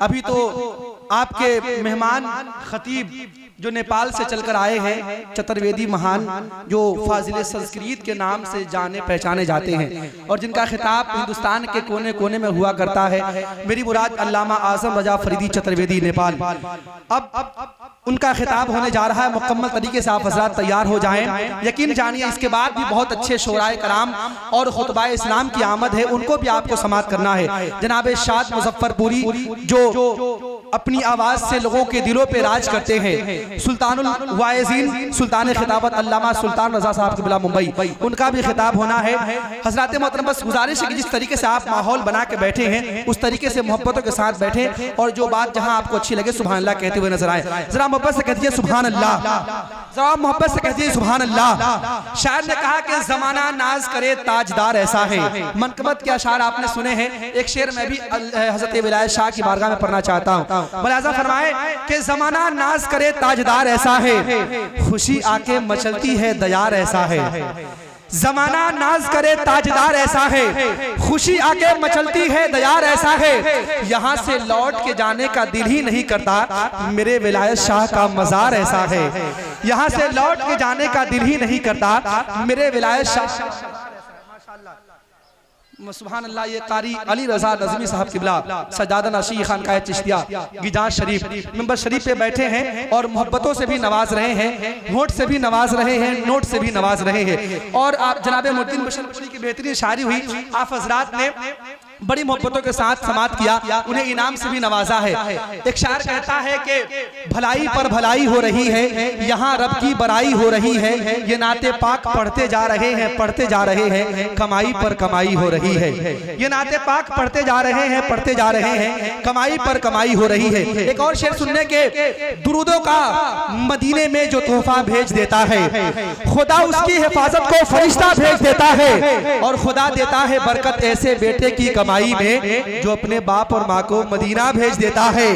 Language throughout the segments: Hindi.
अभी तो आपके मेहमान खतीब जो नेपाल से चलकर आए हैं, चतुर्वेदी महान, जो फाजिल संस्कृत के नाम से जाने पहचाने जाते हैं और जिनका खिताब हिंदुस्तान के कोने कोने में हुआ करता है। मेरी मुराद अल्लामा आज़म रजा फरीदी चतुर्वेदी नेपाल। अब उनका खिताब होने जा रहा है, मुकम्मल तरीके से आप हज़रात तैयार हो जाएं। यकीन जानिए इसके बाद भी बहुत अच्छे शोराए कराम और खुतबाए इस्लाम की आमद है, उनको भी आपको समाअत करना है। जनाब शाद मुजफ्फरपुरी जो अपनी आवाज से लोगों के दिलों पे राज करते हैं, सुल्तानुल वाइज़ीन सुल्तान खिताबत अल्लामा सुल्तान रजा साहब क़िबला मुंबई, उनका भी खिताब होना है। हज़रात मोहतरम, बस गुजारिश है कि जिस तरीके से आप माहौल बना के बैठे हैं उस तरीके से मोहब्बतों के साथ बैठे और जो बात जहां आपको अच्छी लगे सुभान अल्लाह कहते हुए नजर आए। जरा मोहब्बत से कहती है सुभान अल्लाह, जरा मोहब्बत से कहती है सुभान अल्लाह। शायर ने कहा कि जमाना नाज करे ताजदार ऐसा है। मनकबत के अशार आपने सुने हैं, एक शेर में भी हज़रत विलायत शाह की बारगाह में पढ़ना चाहता हूँ। मुलाज़ा फरमाए कि जमाना नाज करे ताजदार ऐसा है, खुशी आके मचलती है दयार ऐसा है। जमाना नाज करे ताजदार ऐसा है, खुशी आके मचलती है दयार ऐसा है। यहाँ से लौट के जाने का दिल ही नहीं करता, मेरे विलायत शाह का मजार ऐसा है। यहाँ से लौट के जाने का दिल ही नहीं करता, मेरे विलायत शाह। सुभान अल्लाह। ये कारी अली रजा नज़मी साहब क़िबला सज्जादा नशी खानकाह चिश्तिया गिजाज शरीफ मिंबर शरीफ पे बैठे हैं और मोहब्बतों से भी नवाज रहे हैं, होठ से भी नवाज रहे हैं, नोट से भी नवाज रहे हैं। और आप जनाब मुद्दीन बशरपुरी की बेहतरीन शायरी हुई, आप हजरात ने बड़ी मोहब्बतों के साथ समात किया, उन्हें इनाम से भी नवाजा है। एक शायर कहता है कि भलाई पर भलाई हो रही है, यहाँ रब की बड़ाई हो रही है। ये नाते पाक पढ़ते जा रहे हैं, पढ़ते जा रहे हैं, कमाई पर कमाई हो रही है। ये नाते पाक पढ़ते जा रहे हैं, पढ़ते जा रहे हैं, कमाई पर कमाई हो रही है। एक और शेर सुनने के, दुरूदों का मदीने में जो तोहफा भेज देता है, खुदा उसकी हिफाजत को फरिश्ता भेज देता है और खुदा देता है बरकत ऐसे बेटे की कमाई में जो अपने बाप और माँ को मदीना भेज देता है।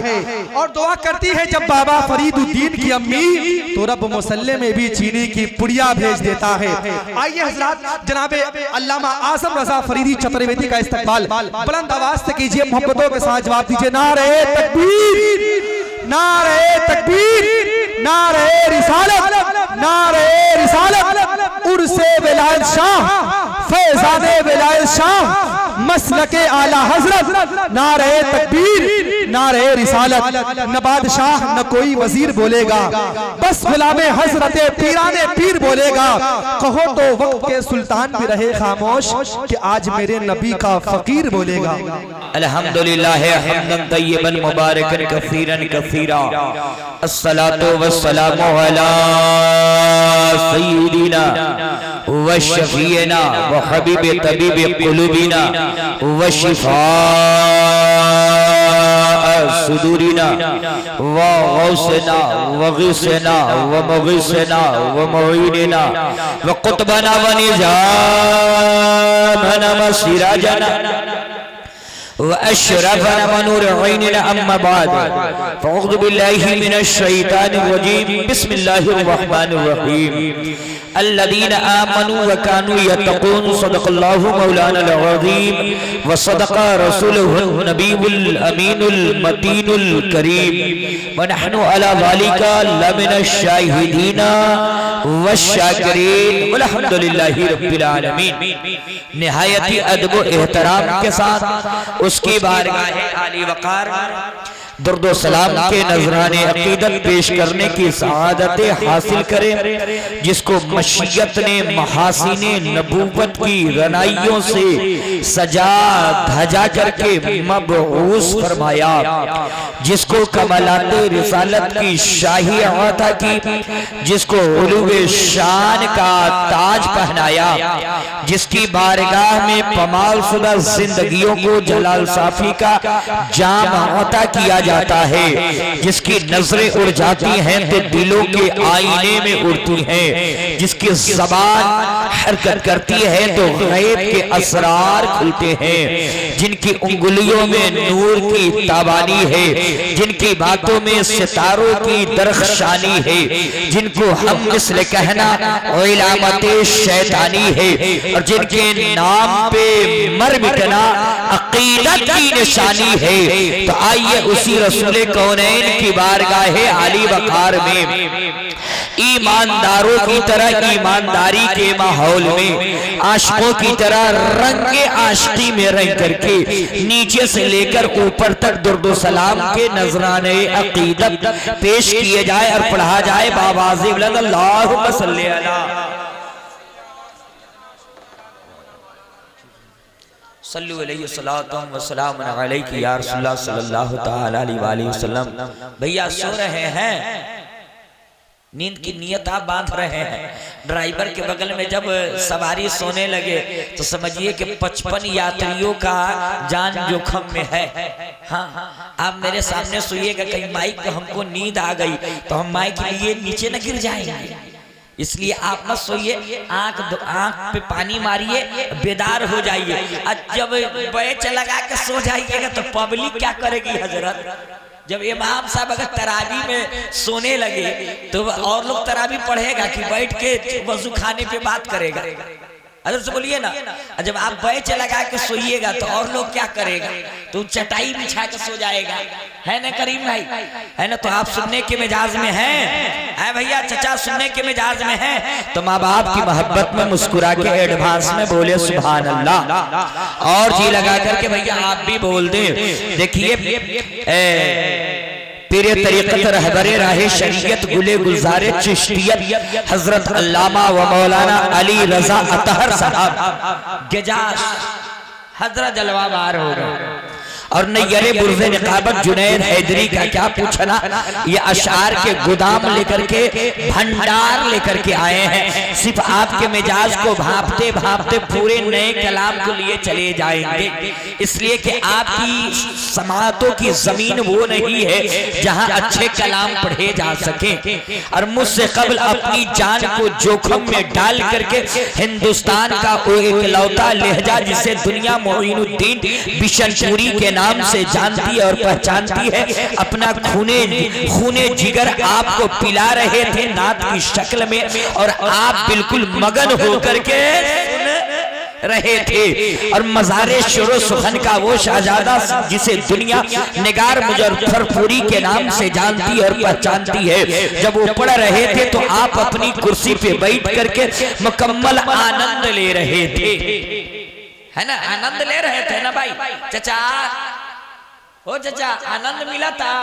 और दुआ करती है जब बाबा फरीदुद्दीन की अम्मी, तो रब मुसल्ले में भी चीनी की पुड़िया भेज देता है। आइए हजरात, जनाबे अल्लामा आज़म रजा फरीदी चतुर्वेदी का इस्तकबाल बुलंद आवाज से कीजिए, मोहब्बतों के साथ जवाब दीजिए। नारे तकबीर, नारे तकबीर, नारे रिसालत, नारे रिसालत। उर्से विलायत शाह, फैज़ाने विलायत शाह, मसलके आला हजरत। नारे तकबीर, नारे रिसालत। न बादशाह न कोई वजीर बोलेगा, बस गुलामे हजरते पीराने पीर बोलेगा। कहो तो वक्त के सुल्तान भी रहे खामोश, कि आज मेरे नबी का फकीर बोलेगा। अल्हम्दुलिल्लाह हम्दन तय्यबन मुबारकन कसीरन कसीरा। अस्सलातु वस्सलामु अला सय्यिदिना व शफीना व हबीबे तबीबे कुलूबिना व शिफा सुदूरिना व गौसना व गिसना व मुगिसना व मुईनिना व कुतबना व निजामना व सिराजना व अशरफना व नूर ऐनिना। अम्मा बाद, फ़अऊज़ु बिल्लाहि मिनश शैतानिर रजीम। बिस्मिल्लाहिर रहमानिर रहीम। अल्लज़ीना आमनू व कानू यत्तक़ून। सदक़ल्लाहु मौलाना अज़ीम व सदक़ा रसूलुहुन नबियुल अमीनुल मतीनुल करीम व नहनु अला ज़ालिका लमिनश शाहिदीना व शाकिरीन वल्हम्दुलिल्लाहि रब्बिल आलमीन। निहायती अदब व एहतराम के साथ उसकी बारगाह आली वक़ार दुर्दो सलाम के नजराने अकीदत पेश करने की सआदतें हासिल करें, जिसको मशीयत ने महासीने नबूवत की रनाइयों से सजा धजा करके मबऊस फरमाया, जिसको कमालाते रिसालत की शाही अता की, जिसको उलूवे शान का ताज पहनाया, जिसकी बारगाह में पमाल शुदा जिंदगियों को जलाल साफी का जाम अता किया जाता है, जिसकी नजरें उड़ जाती हैं तो दिलों के आईने में उड़ती हैं, जिसकी ज़बान हरकत करती है तो गैब के असरार खुलते हैं, जिनकी उंगलियों में नूर की ताबानी है, जिनकी बातों में सितारों की दरख्शानी है, जिनको हम मिस्ल कहना इलामत शैतानी है, और जिनके नाम पे मर मिटना अकीदत की निशानी है। तो आइए उसी रसूल कौनैन की बारगाह आली वकार में ईमानदारों की तरह ईमानदारी के माहौल में आशिकों की तरह रंगे आशिकी में रंग करके नीचे से लेकर ऊपर तक दुर्दो सलाम के नजराने अकीदत पेश किए जाए और पढ़ा जाए बाबाज़े बुलंद अल्लाहुम्मा सल्ली अला सल्लु अलैहि सलातुम व सलाम अलैहि या रसूलल्लाह सल्लल्लाहु तआला अलैहि वसल्लम। भैया सो रहे हैं, नींद की नियत आप बांध रहे हैं। ड्राइवर के बगल में जब सवारी सोने लगे तो समझिए कि 55 यात्रियों का जान जोखिम में है। हाँ, आप मेरे सामने सोइएगा, कहीं माइक को हमको नींद आ गई तो हम माइक के लिए नीचे न गिर जाएंगे, इसलिए आप मत सोइए, आंख पे पानी मारिए, बेदार हो जाइए। जब बैच लगा के सो जाइएगा तो पब्लिक क्या करेगी हजरत? जब इमाम साहब अगर तरावी में सोने लगे तो और लोग तरावी पढ़ेगा कि बैठ के वजू खाने पे बात करेगा? अगर से बोलिए ना, जब आप बैच लगा के सोइएगा तो और लोग क्या करेगा? तो चटाई बिछा के सो जाएगा, है ना करीम भाई? है ना? तो आप सुनने के मिजाज में हैं भैया, चचा सुनने के मिजाज में हैं तो माँ बाप की मोहब्बत में मुस्कुरा के एडवांस में बोले सुभान अल्लाह, और जी लगा करके भैया आप भी बोल दें। देखिए पीरे तरीक़त रहबरे राहे शरीयत गुले गुलजारे चिश्तियत हजरत अल्लामा व मौलाना अली रजा अतहर साहब गेजास हजरत जलवाबार हो गए, और नैयरे बुर्ज़े निकाबत जुनैद हैदरी का क्या पूछना, ये अशार के गोदाम लेकर के भंडार लेकर के आए हैं। सिर्फ आपके मिजाज को भांपते भांपते पूरे नए कलाम को लिए चले जाएंगे, इसलिए कि आपकी समातों की जमीन वो नहीं है जहां अच्छे कलाम पढ़े जा सके। और मुझसे कबल अपनी जान को जोखिम में डाल करके हिंदुस्तान का वो इकलौता लहजा जिसे दुनिया मोइनुद्दीन बिशनपुरी के नाम से जानती है और पहचानती है, अपना खूने जिगर आपको पिला रहे थे नात की शक्ल में, और आप बिल्कुल मगन होकर के सुन रहे थे। और मज़ारे शुरू सुखन का वो शाहजादा जिसे दुनिया निगार मुजफ्फरपुरी के नाम से जानती और पहचानती है, जब वो पढ़ रहे थे तो आप अपनी कुर्सी पे बैठ करके मुकम्मल आनंद ले रहे थे, है ना? आनंद ले रहे थे ना भाई? चचा हो चचा, आनंद मिला था?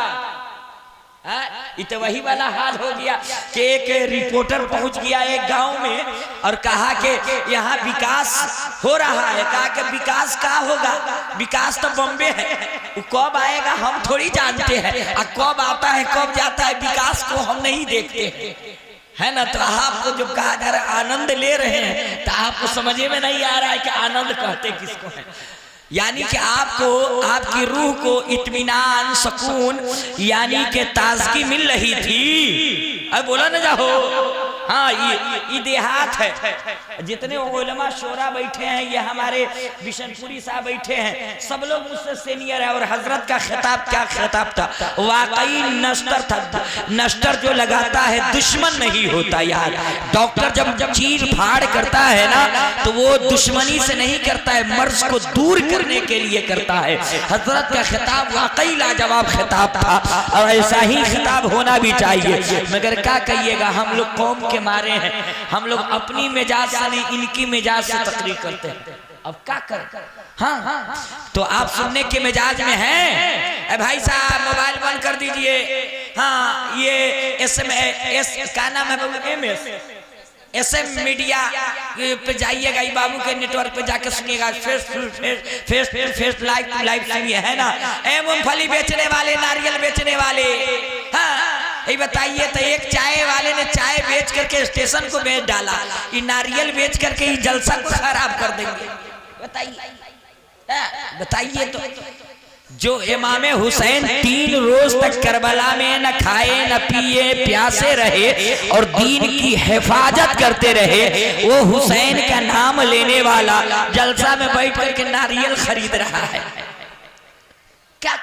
ये तो वही वाला हाल हो गया कि एक रिपोर्टर पहुंच गया एक गांव में और कहा कि यहाँ विकास हो रहा है। कहा कि विकास कहाँ होगा? विकास तो बॉम्बे है, वो कब आएगा हम थोड़ी जानते हैं, और कब आता है कब जाता है विकास को हम नहीं देखते हैं, है ना? तो आपको जब कहा जा रहा है आनंद ले रहे हैं तो आपको समझे में नहीं आ रहा है कि आनंद कहते किसको है। यानी कि आपको आपकी रूह को इत्मीनान सुकून यानी कि ताजगी मिल रही थी। अब बोला ना जाओ, हाँ ये देहात है। जितने उलमा शोरा बैठे हैं, ये हमारे बिशनपुरी साहब बैठे हैं, सब लोग मुझसे सीनियर है। और हजरत का खिताब क्या खिताब था? वाकई नश्तर था। नश्तर जो लगाता है दुश्मन नहीं होता यार। डॉक्टर जब चीर फाड़ करता है ना तो वो दुश्मनी से नहीं करता है, मर्ज को दूर करने के लिए करता है। हजरत का खिताब वाकई लाजवाब खिताब था और ऐसा ही खिताब होना भी चाहिए। मगर क्या कहिएगा, हम लोग कौम के मारे हैं, हम लोग अपनी मिजाज से नहीं इनकी मिजाज से तकरीर करते हैं। अब क्या कर? हाँ, तो आप सुनने के मिजाज में हैं? भाई साहब मोबाइल बंद कर दीजिए। हाँ, ये SMS का नाम है SM मीडिया पे जाइएगा, बाबू के नेटवर्क पे जाके सुनिएगा। फेस लाइव सुनिए, है ना? मूंगफली बेचने वाले, नारियल बेचने वाले, हाँ ये बताइए तो एक चाय वाले ने चाय बेच करके स्टेशन को बेच डाला, ये नारियल बेच करके ही जलसा को खराब कर देंगे। बताइए तो जो इमाम हुसैन 3 रोज तक करबला में न खाए न पिए प्यासे रहे और दीन की हिफाजत करते रहे, वो हुसैन का नाम लेने वाला जलसा में बैठ करके नारियल खरीद रहा है। क्या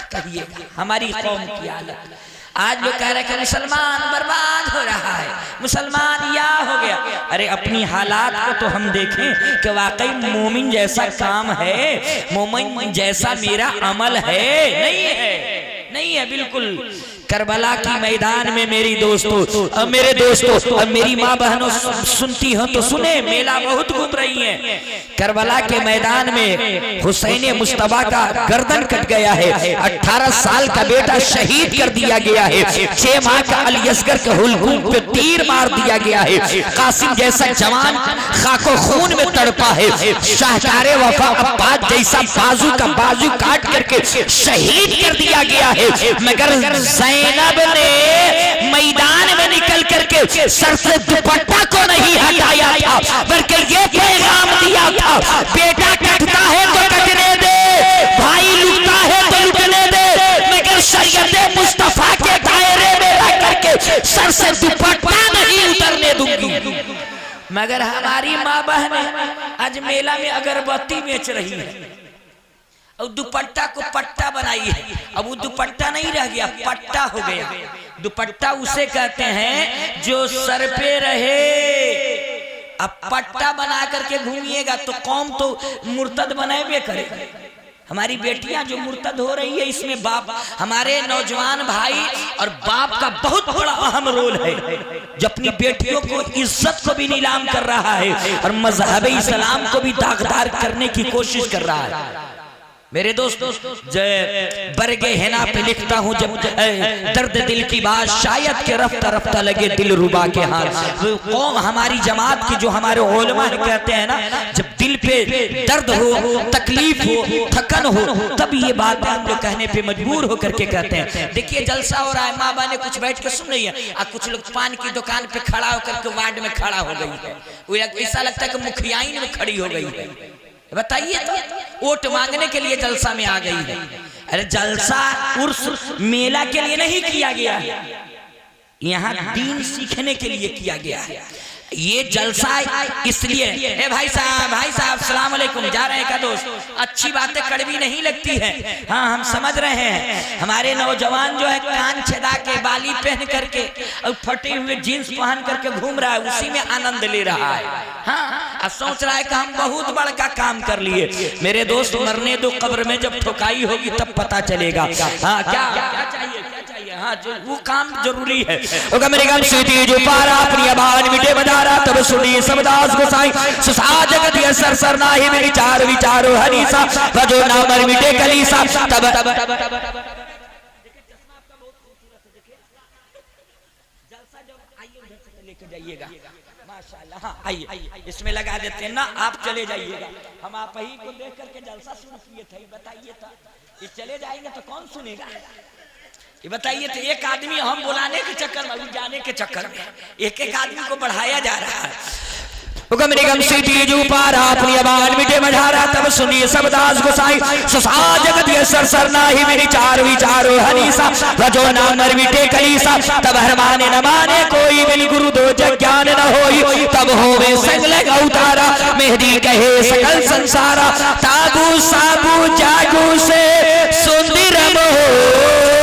कहिएगा हमारी कौम की हालत। आज लोग कह रहे हैं कि मुसलमान बर्बाद हो रहा है, मुसलमान या हो गया। अरे अपनी हालात को तो हम देखें कि वाकई मोमिन जैसा काम है, मोमिन जैसा मेरा अमल है? नहीं है, नहीं है बिल्कुल। करबला की मैदान में मेरी दोस्तों और मेरे दोस्तों और मेरी माँ बहनों सुनती हो तो सुने, मेला बहुत घूम रही है। करबला के मैदान में हुसैन मुस्तफा का गर्दन कट गया है, 18 साल का बेटा शहीद कर दिया गया है, 6 माह का अली असगर के हुलकूम पे तीर मार दिया गया है, कासिम जैसा जवान खाको खून में तड़पा है, शाहजारे वफा अब्बास जैसा बाजू का बाजू काट करके शहीद कर दिया गया है, मगर ज़ैनब ने मैदान में निकल करके सर से दुपट्टा को नहीं हटाया था, बल्कि ये पैगाम दिया था, बेटा कटता है तो कटने दे, भाई लुटता है तो लुटने दे, मगर शरीयत मुस्तफा के दायरे में रह करके सर से दुपट्टा नहीं उतरने दूंगी। मगर हमारी माँ बहनें आज मेला में अगरबत्ती बेच रही है और दुपट्टा को पट्टा बनाई है। अब वो दुपट्टा नहीं रह गया, पट्टा हो गया। दुपट्टा उसे कहते हैं जो सर पे रहे। अब पट्टा बना करके घूमिएगा तो कौम तो मुर्तद बनेबे करेगा। हमारी बेटियां जो मुर्तद हो रही है, इसमें बाप, हमारे नौजवान भाई और बाप का बहुत बड़ा अहम रोल है, जो अपनी बेटियों को इज्जत को भी नीलाम कर रहा है और मजहब इस्लाम को भी दागदार करने की कोशिश कर रहा है। मेरे दोस्तों, बरगे हिना पे लिखता हूँ, जब दर्द दिल की बात शायद के रफ्ता रफ्ता लगे दिल रुबा के हाथ। कौम हमारी जमात की जो हमारे उलमा कहते हैं ना, जब दिल पे दर्द हो, तकलीफ हो, थकन हो, तब ये बात हम लोग कहने पे मजबूर होकर के कहते हैं। देखिए जलसा हो रहा है, माँ बहने कुछ बैठ के सुन रही है और कुछ लोग पान की दुकान पे खड़ा होकर के वार्ड में खड़ा हो गई है। वो ऐसा लगता है कि मुखियाइन में खड़ी हो गई है। बताइए तो, वोट मांगने के लिए जलसा में आ गई है। अरे जलसा उर्स मेला के लिए नहीं किया गया है, यहाँ दीन सीखने के लिए किया गया है। ये जलसा इसलिए, ए भाई साहब सलाम अलैकुम, जा रहे हैं का दोस्त, अच्छी बातें कड़वी नहीं लगती है। हाँ हम समझ रहे हैं, हमारे नौजवान जो है कान छेदा के, बाली पहन करके और फटे हुए जीन्स पहन करके घूम रहा है, उसी में आनंद ले रहा है। हाँ अब सोच रहा है कि हम बहुत बड़ा काम कर लिए। मेरे दोस्त मरने दो, कब्र में जब ठोकाई होगी तब पता चलेगा। हाँ क्या चाहिए, क्या चाहिए, हाँ वो काम जरूरी है। जो पारा अपनी आवाज मिटे बजा रहा, तब सुनिए सबदास गोसाई सुसा जगत ये सर नाही में विचार विचारो हनीसा, बजो नामर मिटे कलीसा। तब लेके जाइएगा, माशाल्लाह। हाँ आइए, इसमें लगा देते हैं ना, आप चले जाइएगा। हम आप ही को देख करके जलसा सुन किए थे, बताइए तो ये चले जाएंगे तो कौन सुनेगा? ये बताइए तो, एक आदमी हम बुलाने के चक्कर में, जाने के चक्कर में एक एक आदमी को बढ़ाया जा रहा है। जो पारा अपनी आवाज मिटे मझारा, तब सुनिए सबदास गोसाई सुसा जगत ये सर नाही में विचार विचारो हनीसा, भजो नामर मिटे कलीसा। तब हर माने न माने कोई, बिन गुरु दो जग ज्ञान न होई, तब होवे संग लग उतारा, मेहदी कहे सकल संसारा। ताबू साबू जागू से सुंदरम होई,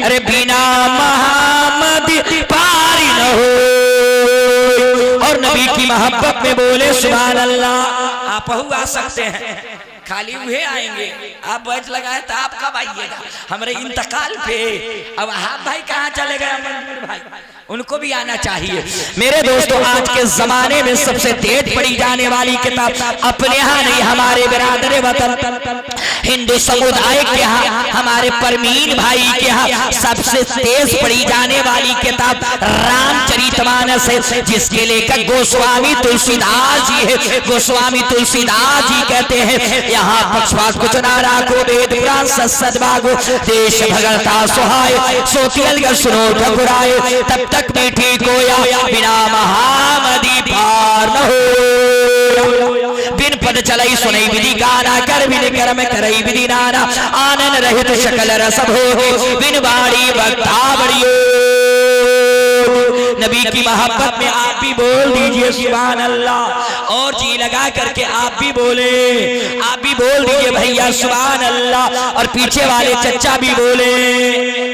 अरे बिना महामद पारी न हो। और नबी की मोहब्बत में बोले सुभान अल्लाह। आप आ सकते हैं, खाली हुए आएंगे, आप बैठ लगाए तो आप कब आइएगा हमारे इंतकाल पे? अब आप भाई कहाँ चले गए? मंजूर भाई, उनको भी आना चाहिए। मेरे दोस्तों, आज के जमाने में सबसे तेज पढ़ी जाने वाली किताब अपने यहाँ नहीं, हमारे बिरादर वतन हिंदू समुदाय के यहाँ, हमारे परमीन भाई के यहाँ सबसे तेज पढ़ी जाने वाली किताब रामचरितमानस है, जिसके लेखक गोस्वामी तुलसीदास जी है। गोस्वामी तुलसीदास जी कहते हैं, यहाँ पक्षपात कुछ ना राखो, वेद पुराण सदभागो, देश भगलता सुहाय, सोतियल का सुनो ठकुराए, तब तक मीठी कोया बिना महामदी पार न हो। बिन पद चलई करई सुनई विधि गाना कर बिन कर्म करई विधि नाना आनंद रहित शकल रस भोग बिन बाड़ी बक्ता बड़ियो। नबी की मोहब्बत में आप भी बोल दीजिए सुभान अल्लाह, और जी लगा करके आप भी बोले, आप भी बोल दीजिए भैया सुभान अल्लाह, और पीछे वाले चचा भी बोले,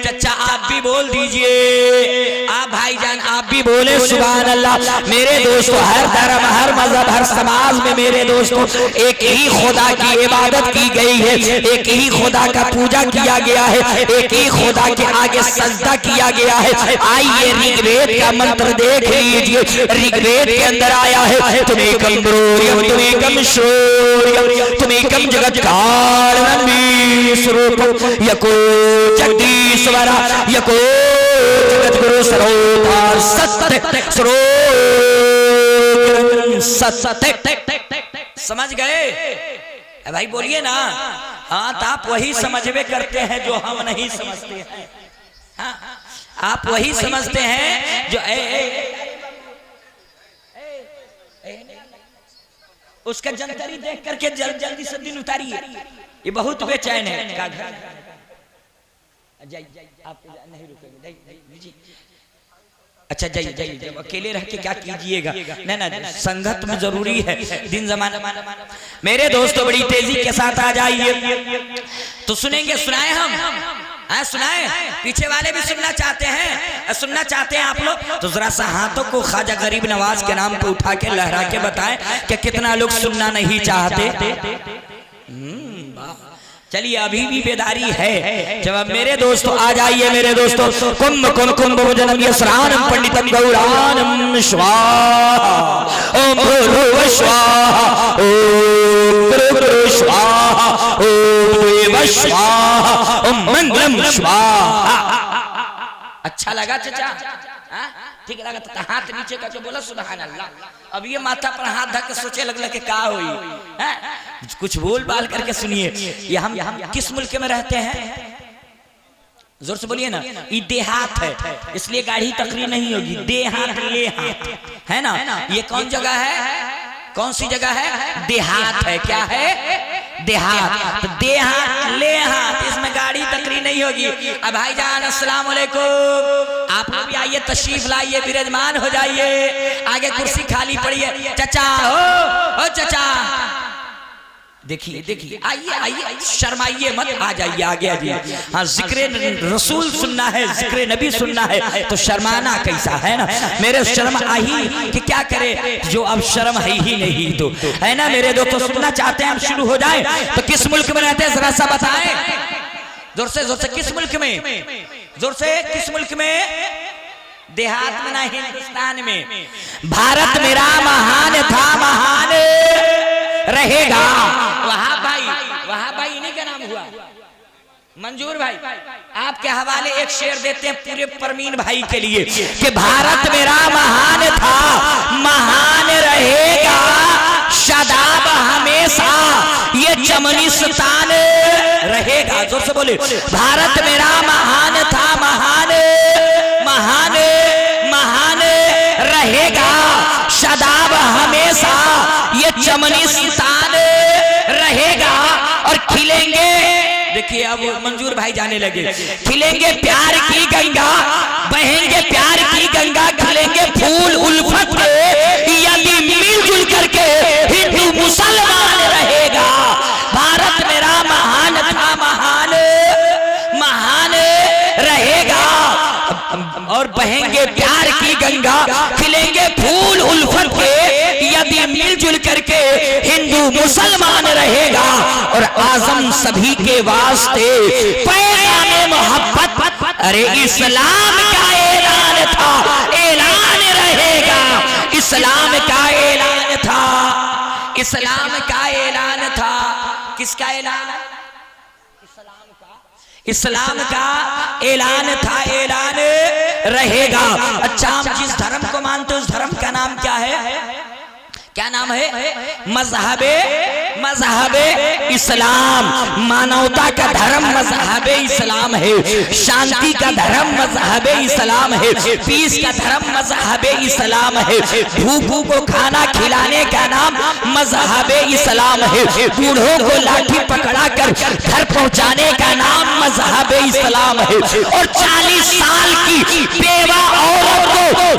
चचा आप भी बोल दीजिए, आप भाईजान आप भी बोले सुभान अल्लाह। मेरे दोस्तों हर धर्म हर मजहब हर समाज में मेरे दोस्तों एक ही खुदा की इबादत की गई है, एक ही खुदा का पूजा किया गया है, एक ही खुदा के आगे सजदा किया गया है। आइए ऋग्वेद का मंत्र देख लीजिए, ऋग्वेद के अंदर आया है तुम्हें कम ब्रोयम तुम्हें कम शोर्यम तुम्हें कम जगत कारणम स्वरूपम यको जगदीश्वरा यको जगत गुरु सरोवर सत्य सत्य। समझ गए भाई? बोलिए ना। हाँ तो आप वही समझवे करते हैं जो हम नहीं समझते हैं। हाँ आप वही समझते हैं जो उसका जानकारी देख करके जल्दी से दिन उतारिए, ये बहुत बेचैन है। आप नहीं रुकेंगे? अच्छा जाइए जाइए, अकेले रह के क्या कीजिएगा? ना संगत में जरूरी है दिन जमाना। मेरे दोस्तों बड़ी तेजी के साथ आ जाइए तो सुनेंगे, सुनाए हम सुनाए, पीछे वाले भी सुनना चाहते हैं, सुनना चाहते हैं आप लोग तो जरा सा हाथों को ख्वाजा गरीब नवाज के नाम पे उठा के लहरा के बताएं कि कितना लोग सुनना नहीं चाहते। चलिए अभी भी बेदारी है। जब मेरे दोस्तों आ जाइए मेरे दोस्तों, कुंभ कुंभ कुंभ भोजनम यस्रानम पंडितम गौरानम स्वाहा ओम भूर्भुवः स्वाहा ओम भूर्भुवः स्वाहा ओम देवः स्वाहा ओम मंगलम स्वाहा। अच्छा लगा चचा? ठीक लगा तो हाथ नीचे करके बोला सुभान अल्लाह। अब ये माथा पर हाथ धर के सोचे लगला कि क्या हुई, कुछ बोल बाल करके सुनिए। ये हम किस मुल्क में रहते हैं? जोर से बोलिए ना। ये देहात है इसलिए गाड़ी तकरीर नहीं होगी, देहात ले हाथ है ना। ये कौन जगह है? कौन सी जगह है? देहात है। क्या है? देहात। तो देहात ले हाथ, इसमें गाड़ी तकरीर नहीं होगी। अब भाईजान अस्सलाम वालेकुम, आप भी आइए, तशरीफ लाइए, विराजमान हो जाइए। आगे कुर्सी खाली पड़ी है। चचा हो चचा, देखिए देखिए, आइए आइए, शर्माइए मत, आ जाइए आगे आइए। हाँ जिक्र रसूल सुनना है, जिक्र नबी सुनना है तो शर्माना कैसा है ना। मेरे शर्म आई कि क्या करे, जो अब शर्म है ही नहीं तो है ना। मेरे दोस्तों सुनना चाहते हैं, हम शुरू हो जाए तो किस मुल्क में रहते हैं जरा सा बताएं जोर से किस मुल्क में? जोर से किस मुल्क में? देहात में ना हिंदुस्तान में। भारत मेरा महान था महान रहेगा। वहां भाई इन्हीं का नाम हुआ मंजूर भाई। आपके हवाले एक शेर देते हैं पूरे परमीन भाई के लिए कि भारत मेरा महान था महान रहेगा शदाब हमेशा ये चमनिस्तान रहेगा। जोर से बोले, भारत मेरा महान था महान महान महान रहेगा शदाब हमेशा ये चमनिस्तान रहेगा। और खिलेंगे, देखिए अब मंजूर भाई जाने लगे, खिलेंगे प्यार की गंगा, बहेंगे प्यार की गंगा, खिलेंगे फूल उल्फत यदि मिलजुल करके हिंदू मुसलमान रहेगा। भारत मेरा महान था महान महान रहेगा। और बहेंगे प्यार की गंगा, खिलेंगे फूल उल्फत के यदि मिलजुल करके हिंदू मुसलमान रहेगा। और आजम सभी के वास्ते पैगाम मोहब्बत, अरे इस्लाम का ऐलान था, ऐलान रहेगा। इस्लाम का ऐलान था, इस्लाम का ऐलान था। किसका ऐलान? इस्लाम का ऐलान था, ऐलान रहेगा। अच्छा हम जिस धर्म को मानते हैं उस धर्म का नाम क्या है? क्या नाम है? मजहबे मजहब इस्लाम, मानवता का धर्म मजहब इस्लाम है, शांति का धर्म मजहब इस्लाम है, पीस का धर्म मजहब इस्लाम है, भूखों को खाना खिलाने का नाम मजहब इस्लाम है, बूढ़ों को लाठी पकड़ा कर घर पहुंचाने का नाम मजहब इस्लाम है, और 40 साल की बेवा औरत को